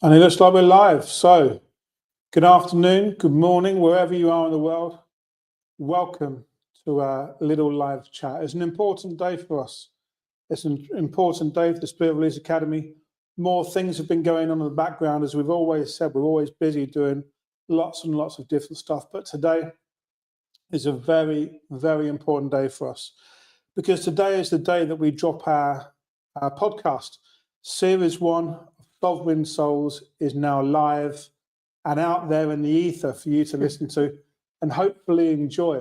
And it looks like we're live. So, good afternoon, good morning, wherever you are in the world. Welcome to our little live chat. It's an important day for us. It's an important day for the Spirit Release Academy. More things have been going on in the background. As we've always said, we're always busy doing lots and lots of different stuff. But today is a very, very important day for us, because today is the day that we drop our podcast. Series 1 of Sovereign Souls is now live and out there in the ether for you to listen to and hopefully enjoy.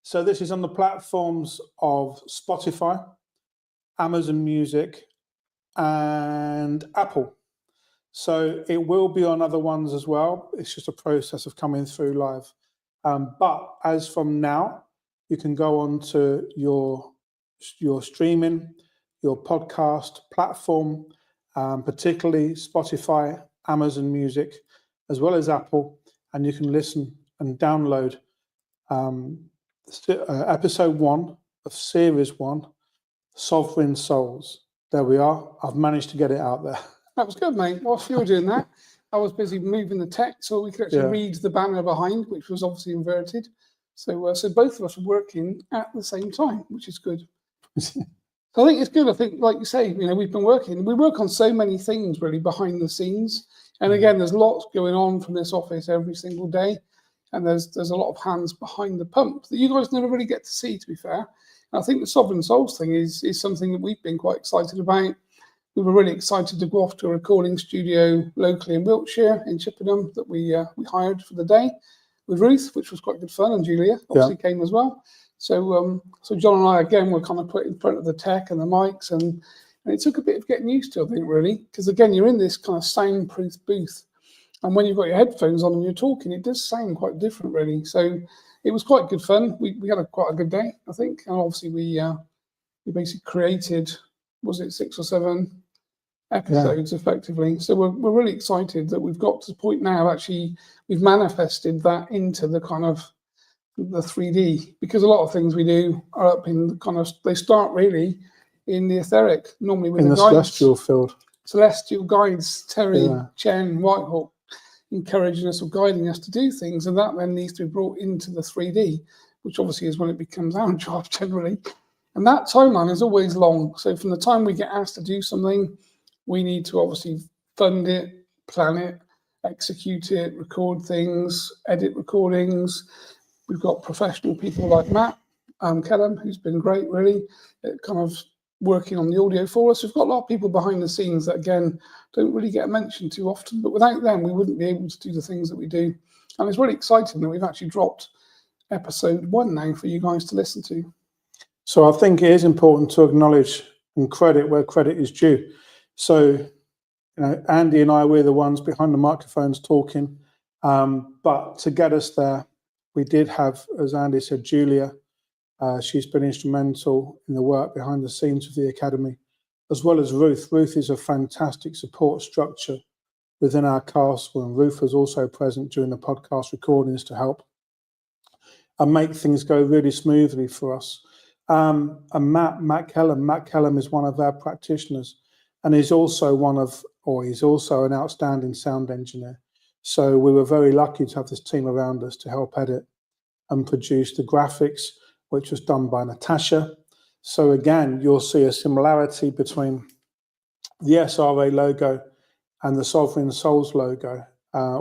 So this is on the platforms of Spotify, Amazon Music, and Apple. So it will be on other ones as well. It's just a process of coming through live. But as from now, you can go on to your streaming, your podcast platform, particularly Spotify, Amazon Music, as well as Apple, and you can listen and download episode 1 of series 1, Sovereign Souls. There we are. I've managed to get it out there. That was good, mate. Whilst you were doing that, I was busy moving the text so we could actually read the banner behind, which was obviously inverted. So both of us are working at the same time, which is good. So I think it's good. I think, like you say, we've been working. We work on so many things really behind the scenes. And again, there's lots going on from this office every single day. And there's a lot of hands behind the pump that you guys never really get to see, to be fair. And I think the Sovereign Souls thing is something that we've been quite excited about. We were really excited to go off to a recording studio locally in Wiltshire, in Chippenham, that we hired for the day with Ruth, which was quite good fun, and Julia obviously came as well. So John and I, again, were kind of put in front of the tech and the mics, and it took a bit of getting used to, I think, really, because, again, you're in this kind of soundproof booth, and when you've got your headphones on and you're talking, it does sound quite different, really. So it was quite good fun. We had quite a good day, I think, and obviously we basically created, was it 6 or 7 episodes effectively. So we're really excited that we've got to the point now, actually, we've manifested that into the kind of the 3D, because a lot of things we do are up in the kind of, they start really in the etheric, normally with in the celestial field. Celestial guides, Terry, Chen, Whitehawk, encouraging us or guiding us to do things, and that then needs to be brought into the 3D, which obviously is when it becomes our job generally. And that timeline is always long. So from the time we get asked to do something, we need to obviously fund it, plan it, execute it, record things, edit recordings. We've got professional people like Matt Kellum, who's been great, really, kind of working on the audio for us. We've got a lot of people behind the scenes that, again, don't really get mentioned too often, but without them, we wouldn't be able to do the things that we do. And it's really exciting that we've actually dropped episode 1 now for you guys to listen to. So I think it is important to acknowledge and credit where credit is due. So, Andy and I, we're the ones behind the microphones talking, but to get us there, we did have, as Andy said, Julia. She's been instrumental in the work behind the scenes of the Academy, as well as Ruth. Ruth is a fantastic support structure within our castle, and Ruth was also present during the podcast recordings to help and make things go really smoothly for us. And Matt Kellum is one of our practitioners, and he's also an outstanding sound engineer. So we were very lucky to have this team around us to help edit and produce the graphics, which was done by Natasha. So again, you'll see a similarity between the SRA logo and the Sovereign Souls logo,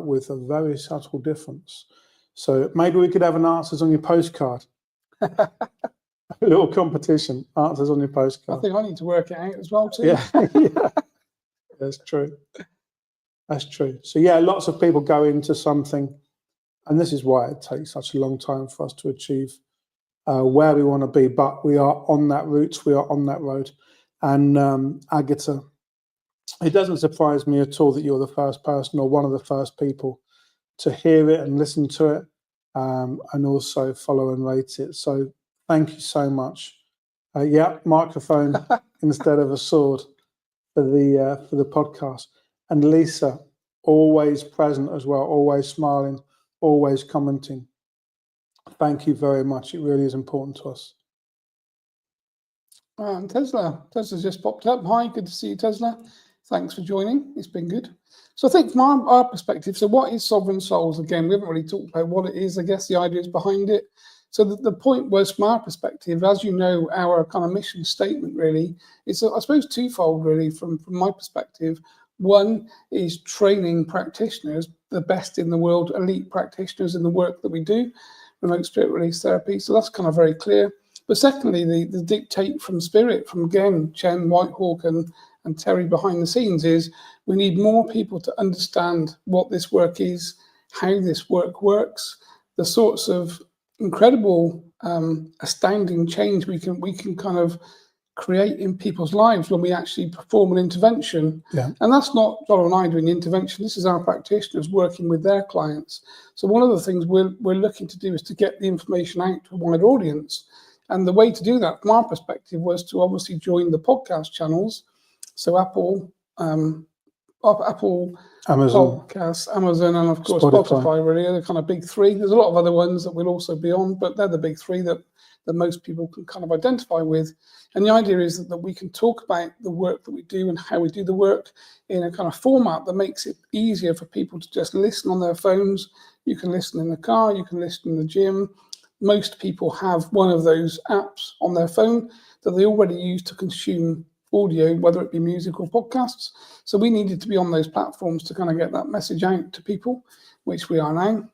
with a very subtle difference. So maybe we could have an answers on your postcard. A little competition, answers on your postcard. I think I need to work it out as well too. Yeah. That's true. That's true. So yeah, lots of people go into something, and this is why it takes such a long time for us to achieve where we want to be. But we are on that route. We are on that road. And Agatha, it doesn't surprise me at all that you're the first person or one of the first people to hear it and listen to it, and also follow and rate it. So thank you so much. Microphone instead of a sword for the podcast. And Lisa, always present as well, always smiling, always commenting. Thank you very much. It really is important to us. Tesla's just popped up. Hi, good to see you, Tesla. thanks for joining. It's been good. So I think from our perspective, so what is Sovereign Souls? Again, we haven't really talked about what it is, I guess the ideas behind it. So the point was, from our perspective, as you know, our kind of mission statement really is, I suppose, twofold really from my perspective. One is training practitioners, the best in the world, elite practitioners in the work that we do, remote spirit release therapy. So that's kind of very clear. But secondly, the dictate from Spirit, from again, Chen, Whitehawk and Terry behind the scenes is we need more people to understand what this work is, how this work works, the sorts of incredible, astounding change we can kind of create in people's lives when we actually perform an intervention. Yeah. And that's not John and I doing the intervention. This is our practitioners working with their clients. So one of the things we're looking to do is to get the information out to a wider audience. And the way to do that, from our perspective, was to obviously join the podcast channels. So Apple, Amazon, Podcasts, Amazon, and of course Spotify. Spotify really are the kind of big three. There's a lot of other ones that we'll also be on, but they're the big three that most people can kind of identify with. And the idea is that we can talk about the work that we do and how we do the work in a kind of format that makes it easier for people to just listen on their phones. You can listen in the car, you can listen in the gym. Most people have one of those apps on their phone that they already use to consume audio, whether it be music or podcasts. So we needed to be on those platforms to kind of get that message out to people, which we are now.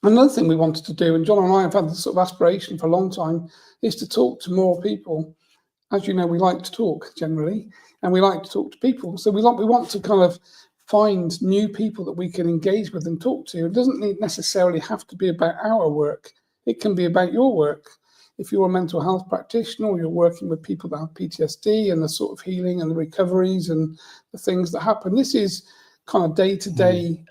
Another thing we wanted to do, and John and I have had this sort of aspiration for a long time, is to talk to more people. As you know, we like to talk generally, and we like to talk to people. So we want to kind of find new people that we can engage with and talk to. It doesn't necessarily have to be about our work. It can be about your work. If you're a mental health practitioner or you're working with people that have PTSD and the sort of healing and the recoveries and the things that happen, this is kind of day-to-day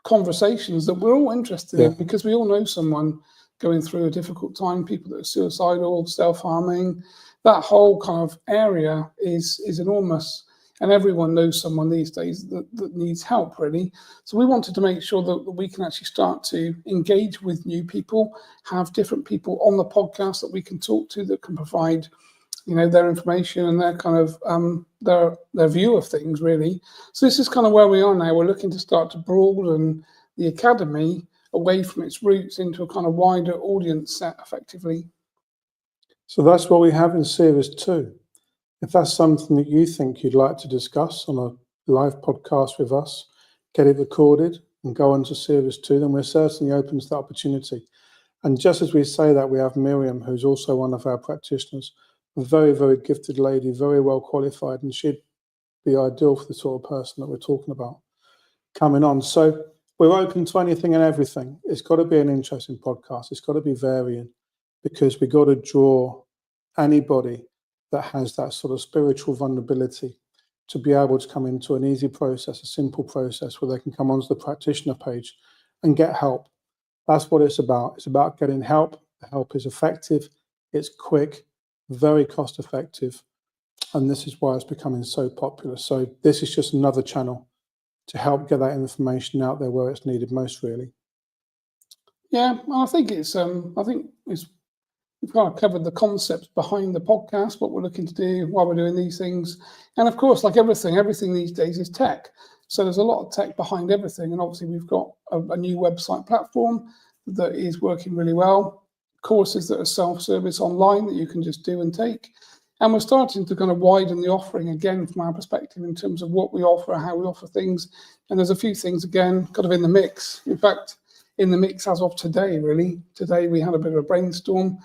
conversations that we're all interested in, because we all know someone going through a difficult time, people that are suicidal, self-harming. That whole kind of area is enormous, and everyone knows someone these days that needs help, really. So we wanted to make sure that we can actually start to engage with new people, have different people on the podcast that we can talk to that can provide, you know, their information and their kind of their view of things, really. So this is kind of where we are now. We're looking to start to broaden the academy away from its roots into a kind of wider audience set, effectively. So that's what we have in Series 2. If that's something that you think you'd like to discuss on a live podcast with us, get it recorded and go on to Series 2, then we're certainly open to that opportunity. And just as we say that, we have Miriam, who's also one of our practitioners, a very, very gifted lady, very well qualified, and she'd be ideal for the sort of person that we're talking about coming on. So we're open to anything and everything. It's got to be an interesting podcast. It's got to be varying, because we've got to draw anybody that has that sort of spiritual vulnerability to be able to come into an easy process, a simple process where they can come onto the practitioner page and get help. That's what it's about. It's about getting help. The help is effective, it's quick, very cost effective, and this is why it's becoming so popular. So this is just another channel to help get that information out there where it's needed most, really. Yeah, I think we've kind of covered the concepts behind the podcast, what we're looking to do, why we're doing these things. And of course, like everything these days is tech. So there's a lot of tech behind everything. And obviously we've got a new website platform that is working really well, courses that are self-service online that you can just do and take. And we're starting to kind of widen the offering again from our perspective in terms of what we offer, how we offer things. And there's a few things, again, kind of in the mix. In fact, in the mix as of today, really. Today we had a bit of a brainstorm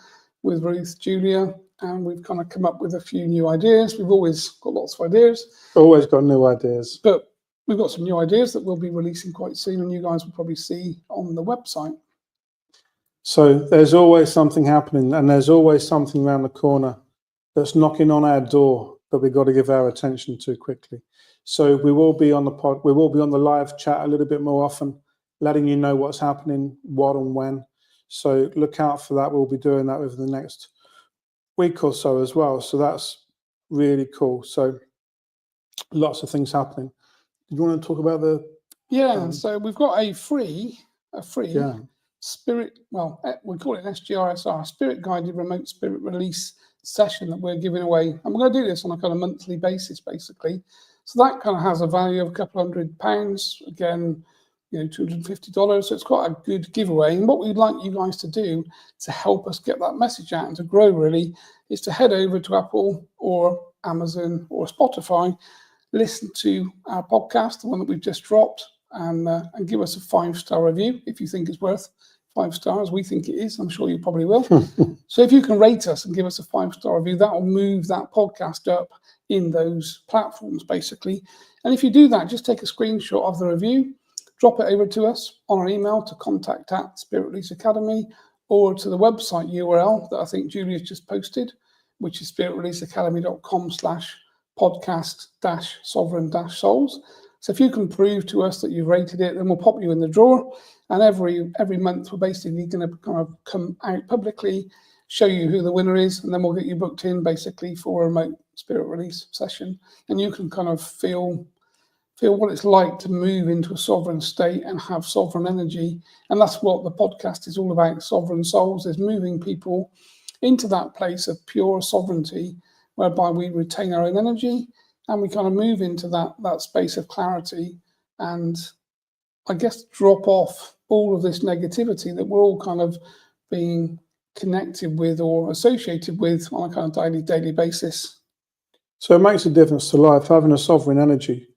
with Ruth, Julia, and we've kind of come up with a few new ideas. We've always got lots of ideas. Always got new ideas. But we've got some new ideas that we'll be releasing quite soon, and you guys will probably see on the website. So there's always something happening, and there's always something around the corner that's knocking on our door that we've got to give our attention to quickly. So we will be on the live chat a little bit more often, letting you know what's happening, what and when. So look out for that. We'll be doing that over the next week or so as well. So that's really cool. So lots of things happening. Do you want to talk about the? Yeah. So we've got a free spirit. Well, we call it SGRSR, Spirit Guided Remote Spirit Release session that we're giving away. And we're going to do this on a kind of monthly basis, basically. So that kind of has a value of a couple £100. Again, $250. So it's quite a good giveaway. And what we'd like you guys to do to help us get that message out and to grow really is to head over to Apple or Amazon or Spotify, listen to our podcast, the one that we've just dropped, and give us a 5-star review if you think it's worth 5 stars. We think it is. I'm sure you probably will. So if you can rate us and give us a 5-star review, that will move that podcast up in those platforms, basically. And if you do that, just take a screenshot of the review, drop it over to us on an email to contact@Spirit Release Academy, or to the website URL that I think Julia's just posted, which is spiritreleaseacademy.com/podcast-sovereign-souls. So if you can prove to us that you've rated it, then we'll pop you in the draw. And every month, we're basically going to kind of come out publicly, show you who the winner is, and then we'll get you booked in basically for a remote spirit release session. And you can kind of feel what it's like to move into a sovereign state and have sovereign energy. And that's what the podcast is all about. Sovereign Souls is moving people into that place of pure sovereignty, whereby we retain our own energy and we kind of move into that space of clarity and, I guess, drop off all of this negativity that we're all kind of being connected with or associated with on a kind of daily basis. So it makes a difference to life. Having a sovereign energy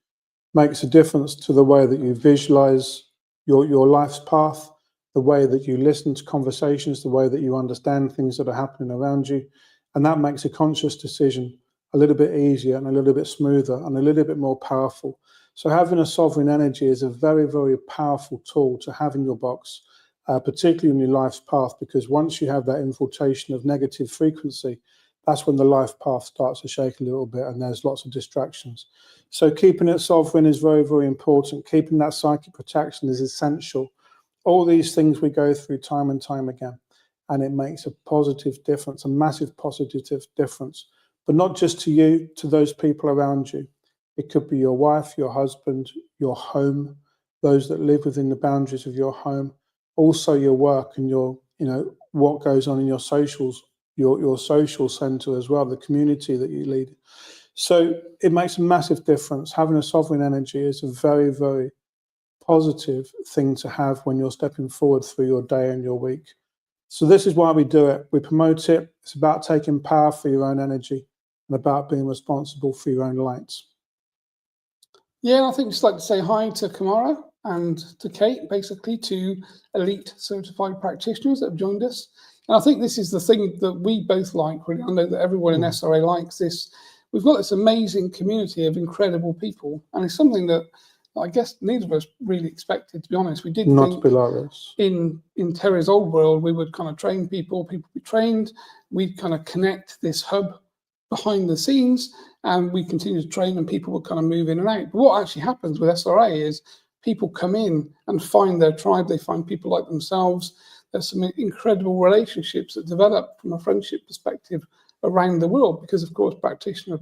makes a difference to the way that you visualize your life's path, the way that you listen to conversations, the way that you understand things that are happening around you. And that makes a conscious decision a little bit easier and a little bit smoother and a little bit more powerful. So having a sovereign energy is a very, very powerful tool to have in your box, particularly in your life's path, because once you have that infiltration of negative frequency, that's when the life path starts to shake a little bit and there's lots of distractions. So keeping it sovereign is very, very important. Keeping that psychic protection is essential. All these things we go through time and time again, and it makes a positive difference, a massive positive difference, but not just to you, to those people around you. It could be your wife, your husband, your home, those that live within the boundaries of your home, also your work and your, what goes on in your socials, your social center as well, the community that you lead. So it makes a massive difference. Having a sovereign energy is a very, very positive thing to have when you're stepping forward through your day and your week. So this is why we do it. We promote it. It's about taking power for your own energy and about being responsible for your own lights. Yeah, I think just like to say hi to Kamara and to Kate, basically, to elite certified practitioners that have joined us. And I think this is the thing that we both like, really. I know that everyone in SRA likes this. We've got this amazing community of incredible people, and it's something that I guess neither of us really expected, to be honest. We did not think to be like this. In Terry's old world, we would kind of train people be trained, we'd kind of connect this hub behind the scenes, and we continue to train and people would kind of move in and out. But what actually happens with SRA is people come in and find their tribe, they find people like themselves. There's some incredible relationships that develop from a friendship perspective around the world, because of course practitioners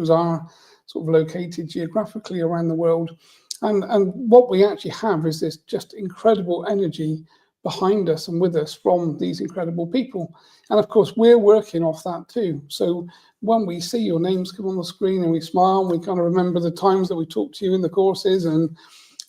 are sort of located geographically around the world. And what we actually have is this just incredible energy behind us and with us from these incredible people. And of course, we're working off that too. So when we see your names come on the screen and we smile, we kind of remember the times that we talked to you in the courses. And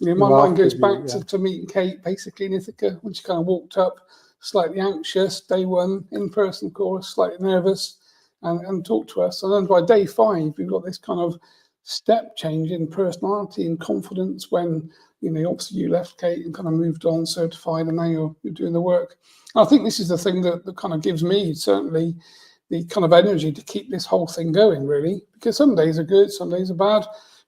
my mind goes back to meeting Kate, basically in Ithaca, when she kind of walked up, slightly anxious, day one, in-person course, slightly nervous, and talked to us. And then by day 5, we've got this kind of step change in personality and confidence when, obviously you left, Kate, and kind of moved on, certified, and now you're doing the work. And I think this is the thing that kind of gives me, certainly, the kind of energy to keep this whole thing going, really, because some days are good, some days are bad,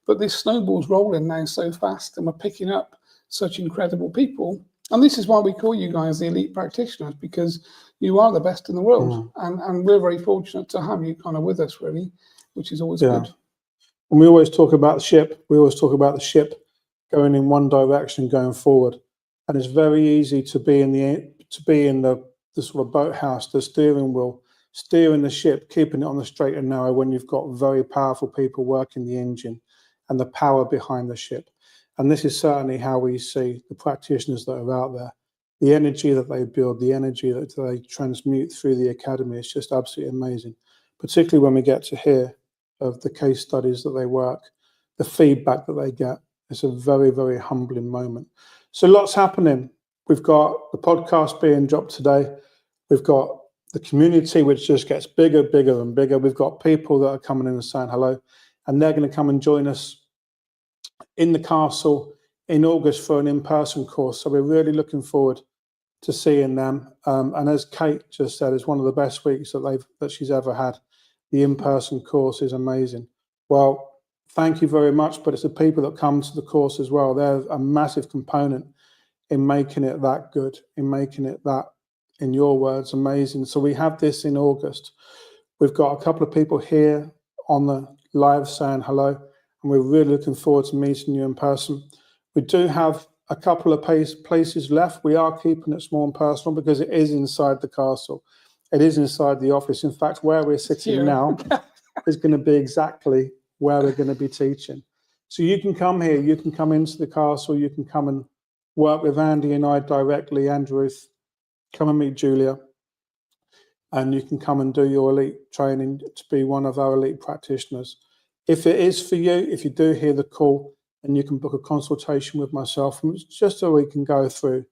but this snowball's rolling now so fast, and we're picking up such incredible people. And this is why we call you guys the elite practitioners, because you are the best in the world. And we're very fortunate to have you kind of with us, really, which is always good. And we always talk about the ship. We always talk about the ship going in one direction, going forward. And it's very easy to be in the sort of boathouse, the steering wheel, steering the ship, keeping it on the straight and narrow when you've got very powerful people working the engine and the power behind the ship. And this is certainly how we see the practitioners that are out there. The energy that they build, the energy that they transmute through the academy is just absolutely amazing, particularly when we get to hear of the case studies that they work the feedback that they get. It's a very, very humbling moment. So lots happening. We've got the podcast being dropped today. We've got the community, which just gets bigger, bigger and bigger. We've got people that are coming in and saying hello, and they're going to come and join us in the castle in August for an in-person course. So we're really looking forward to seeing them. And as Kate just said, it's one of the best weeks that she's ever had. The in-person course is amazing. Well, thank you very much, but it's the people that come to the course as well. They're a massive component in making it that good, in making it that, in your words, amazing. So we have this in August. We've got a couple of people here on the live saying hello, and we're really looking forward to meeting you in person. We do have a couple of places left. We are keeping it small and personal because it is inside the castle. It is inside the office. In fact, where we're sitting now is going to be exactly where we're going to be teaching. So you can come here, you can come into the castle, you can come and work with Andy and I directly, and Ruth, come and meet Julia, and you can come and do your elite training to be one of our elite practitioners. If it is for you, if you do hear the call, and you can book a consultation with myself, just so we can go through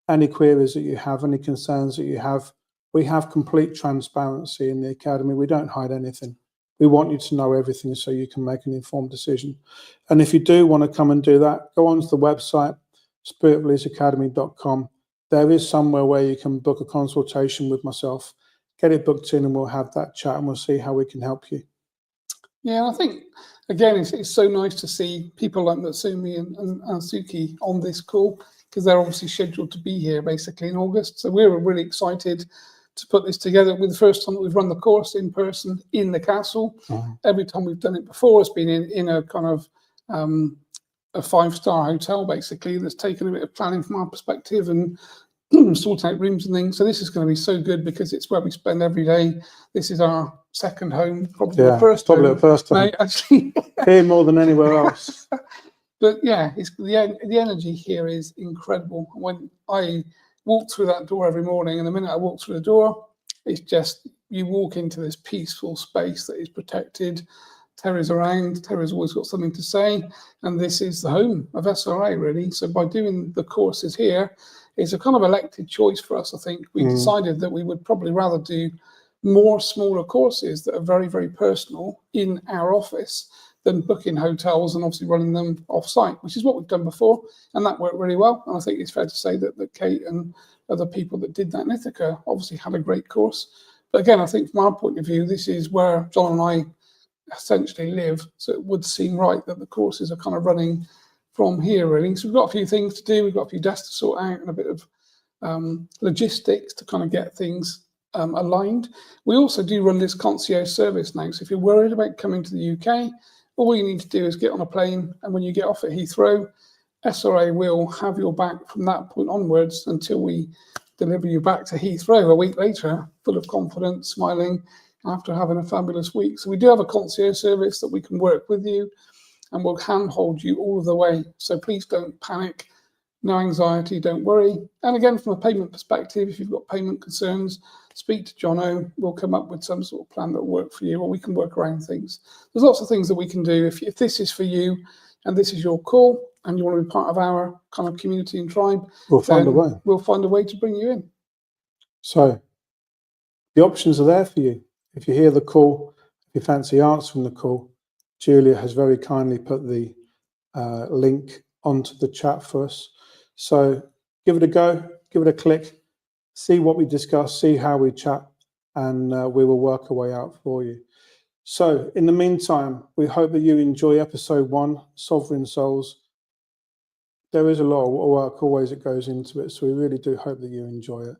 any queries that you have, any concerns that you have. We have complete transparency in the academy. We don't hide anything. We want you to know everything so you can make an informed decision. And if you do want to come and do that, go onto the website, spiritreleaseacademy.com. There is somewhere where you can book a consultation with myself, get it booked in, and we'll have that chat and we'll see how we can help you. Yeah, I think, again, it's so nice to see people like Matsumi and Suki on this call, because they're obviously scheduled to be here basically in August. So we're really excited to put this together. With the first time that we've run the course in person in the castle. Every time we've done it before, it's been in a kind of a 5-star hotel basically, that's taken a bit of planning from our perspective and sort out rooms and things. So this is going to be so good because it's where we spend every day. This is our second home, probably the first home, actually. Here more than anywhere else. But yeah, it's the energy here is incredible. When I walk through that door every morning, and the minute I walk through the door, it's just, you walk into this peaceful space that is protected. Terry's around, Terry's always got something to say, and this is the home of SRA really. So by doing the courses here, it's a kind of elected choice for us. I think we decided that we would probably rather do more smaller courses that are very, very personal in our office than booking hotels and obviously running them off-site, which is what we've done before, and that worked really well. And I think it's fair to say that Kate and other people that did that in Ithaca obviously had a great course. But again, I think from our point of view, this is where John and I essentially live, so it would seem right that the courses are kind of running from here really. So we've got a few things to do, we've got a few desks to sort out and a bit of logistics to kind of get things aligned. We also do run this concierge service now, so if you're worried about coming to the UK, all you need to do is get on a plane, and when you get off at Heathrow, SRA will have your back from that point onwards until we deliver you back to Heathrow a week later, full of confidence, smiling, after having a fabulous week. So we do have a concierge service that we can work with you, and we'll handhold you all of the way. So please don't panic, no anxiety, don't worry. And again, from a payment perspective, if you've got payment concerns, speak to Jono. We'll come up with some sort of plan that will work for you, or we can work around things. There's lots of things that we can do. If this is for you and this is your call and you want to be part of our kind of community and tribe, we'll find a way. We'll find a way to bring you in. So the options are there for you. If you hear the call, if you fancy answering the call, Julia has very kindly put the link onto the chat for us. So give it a go, give it a click, see what we discuss, see how we chat, and we will work a way out for you. So in the meantime, we hope that you enjoy episode 1, Sovereign Souls. There is a lot of work always that goes into it, so we really do hope that you enjoy it.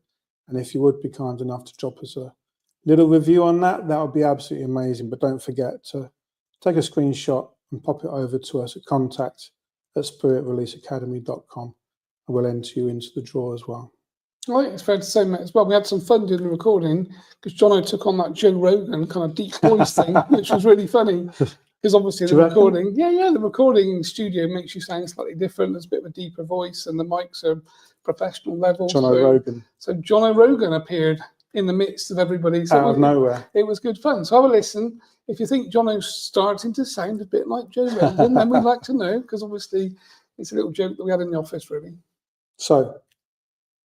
And if you would be kind enough to drop us a little review on that, that would be absolutely amazing. But don't forget to take a screenshot and pop it over to us at contact@spiritreleaseacademy.com, and we'll enter you into the draw as well. I think it's fair to say, Matt, as well, we had some fun doing the recording because Jono took on that Joe Rogan kind of deep voice thing, which was really funny. Because obviously the recording, the recording studio makes you sound slightly different. There's a bit of a deeper voice, and the mics are professional level. Jono Rogan. So Jono Rogan appeared in the midst of everybody. Out of nowhere. It was good fun. So have a listen. If you think Jono's starting to sound a bit like Joe Rendon, then we'd like to know, because obviously it's a little joke that we had in the office, really. So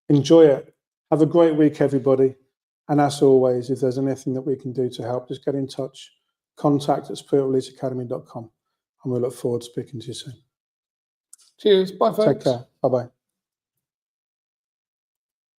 enjoy it. Have a great week, everybody. And as always, if there's anything that we can do to help, just get in touch. Contact at spiritleadsacademy.com, and we'll look forward to speaking to you soon. Cheers. Bye, folks. Take care. Bye-bye.